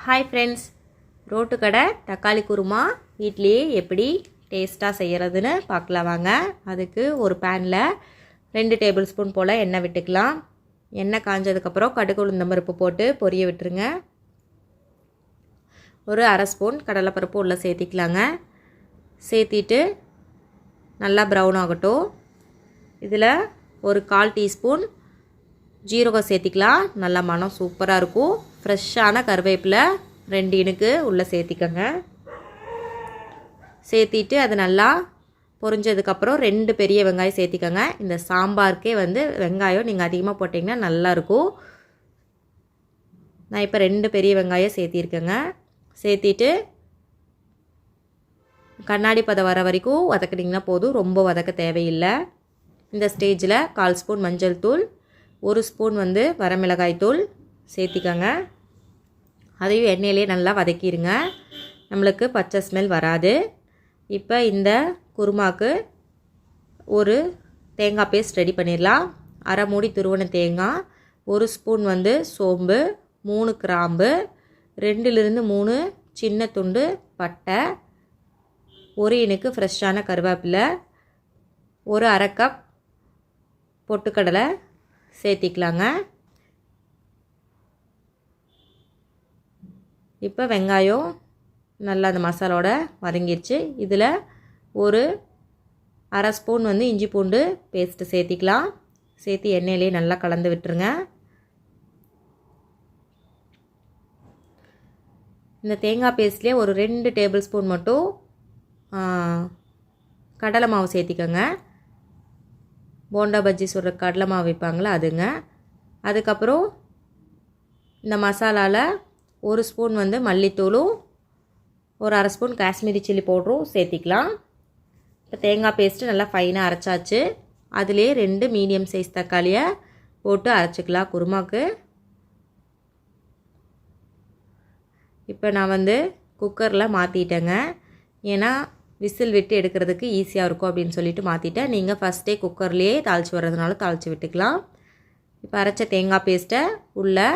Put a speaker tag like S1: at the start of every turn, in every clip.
S1: Hi friends, road கடை தக்காளி குருமா வீட்லேயே எப்படி டேஸ்ட்டாக செய்கிறதுன்னு பார்க்கலாம் வாங்க. அதுக்கு ஒரு பேனில் 2 டேபிள் ஸ்பூன் போல் எண்ணெய் விட்டுக்கலாம். எண்ணெய் காஞ்சதுக்கப்புறம் கடுகு உளுந்தம் பருப்பு போட்டு பொரிய விட்டுருங்க. ஒரு அரை ஸ்பூன் கடலைப்பருப்பு உள்ளே சேர்த்திக்கலாங்க. சேர்த்திட்டு நல்லா ப்ரௌன் ஆகட்டும். இதில் ஒரு 1/4 டீஸ்பூன் ஜீரகம் சேர்த்திக்கலாம். நல்லா மனம் சூப்பராக இருக்கும். ஃப்ரெஷ்ஷான கருவேப்பிலை 2 இனுக்கு உள்ளே சேர்த்திக்கங்க. சேர்த்திட்டு அது நல்லா பொரிஞ்சதுக்கப்புறம் 2 பெரிய வெங்காயம் சேர்த்திக்கங்க. இந்த சாம்பாருக்கே வெங்காயம் நீங்கள் அதிகமாக போட்டிங்கன்னா நல்லாயிருக்கும். நான் இப்போ 2 பெரிய வெங்காயம் சேர்த்திருக்கேங்க. சேர்த்திட்டு கண்ணாடி பதம் வர வரைக்கும் வதக்கிட்டிங்கன்னா போதும், ரொம்ப வதக்க தேவையில்லை. இந்த ஸ்டேஜில் 1/4 ஸ்பூன் மஞ்சள் தூள், 1 ஸ்பூன் வரமிளகாய் தூள் சேர்த்திக்கங்க. அதையும் எண்ணெயிலே நல்லா வதக்கிடுங்க. நம்மளுக்கு பச்சை ஸ்மெல் வராது. இப்போ இந்த குருமாக்கு ஒரு தேங்காய் பேஸ்ட் ரெடி பண்ணிடலாம். அரை மூடி துருவன தேங்காய், 1 ஸ்பூன் சோம்பு, 3 கிராம்பு, 2லிருந்து 3 சின்ன துண்டு பட்டை, 1 இனுக்கு ஃப்ரெஷ்ஷான கருவேப்பிலை, ஒரு அரை கப் பொட்டுக்கடலை சேர்த்திக்கலாங்க. இப்போ வெங்காயம் நல்லா அந்த மசாலோட வதங்கிடுச்சு. இதில் ஒரு அரை ஸ்பூன் இஞ்சி பூண்டு பேஸ்ட்டு சேர்த்திக்கலாம். சேர்த்து எண்ணெயிலே நல்லா கலந்து விட்டுருங்க. இந்த தேங்காய் பேஸ்ட்லேயே ஒரு 2 டேபிள் ஸ்பூன் மட்டும் கடலை மாவு சேர்த்திக்கோங்க. போண்டா பஜ்ஜி சுடுற கடலை மாவு வைப்பாங்களா அதுங்க. அதுக்கப்புறம் இந்த மசாலாவில் 1 ஸ்பூன் மல்லித்தூளும், ஒரு அரை ஸ்பூன் காஷ்மீரி சில்லி பவுடரும் சேர்த்திக்கலாம். இப்போ தேங்காய் பேஸ்ட்டு நல்லா ஃபைனாக அரைச்சாச்சு. அதிலே 2 மீடியம் சைஸ் தக்காளியை போட்டு அரைச்சிக்கலாம் குருமாக்கு. இப்போ நான் குக்கரில் மாற்றிட்டேங்க. ஏன்னா விசில் விட்டு எடுக்கிறதுக்கு ஈஸியாக இருக்கும் அப்படின்னு சொல்லிட்டு மாற்றிட்டேன். நீங்கள் ஃபஸ்ட்டே குக்கர்லேயே தாளித்து வர்றதுனால தாளித்து விட்டுக்கலாம். இப்போ அரைச்ச தேங்காய் பேஸ்ட்டை உள்ளே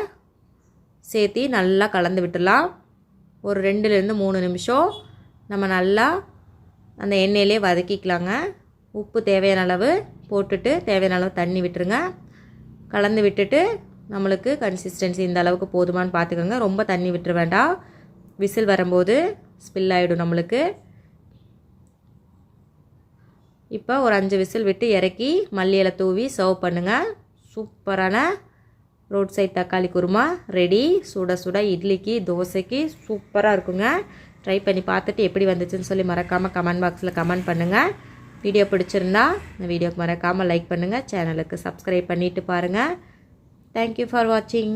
S1: சேர்த்தி நல்லா கலந்து விட்டுடலாம். ஒரு 2லிருந்து 3 நிமிஷம் நம்ம நல்லா அந்த எண்ணெயிலே வதக்கிக்கலாங்க. உப்பு தேவையான அளவு போட்டுட்டு தேவையான அளவு தண்ணி விட்டுருங்க. கலந்து விட்டுட்டு நம்மளுக்கு கன்சிஸ்டன்சி இந்த அளவுக்கு போதுமானு பார்த்துக்கோங்க. ரொம்ப தண்ணி விட்டுற வேண்டாம், விசில் வரும்போது ஸ்பில் ஆகிடும் நம்மளுக்கு. இப்போ ஒரு 5 விசில் விட்டு இறக்கி மல்லி இலை தூவி சர்வ் பண்ணுங்கள். சூப்பரான ரோட் சைட் தக்காளி குருமா ரெடி. சுட சுட இட்லிக்கு தோசைக்கு சூப்பராக இருக்குங்க. ட்ரை பண்ணி பார்த்துட்டு எப்படி வந்துச்சுன்னு சொல்லி மறக்காமல் கமெண்ட் பாக்ஸில் கமெண்ட் பண்ணுங்கள். வீடியோ பிடிச்சிருந்தா இந்த வீடியோக்கு மறக்காமல் லைக் பண்ணுங்கள். சேனலுக்கு சப்ஸ்கிரைப் பண்ணிவிட்டு பாருங்கள். தேங்க்யூ ஃபார் வாட்சிங்.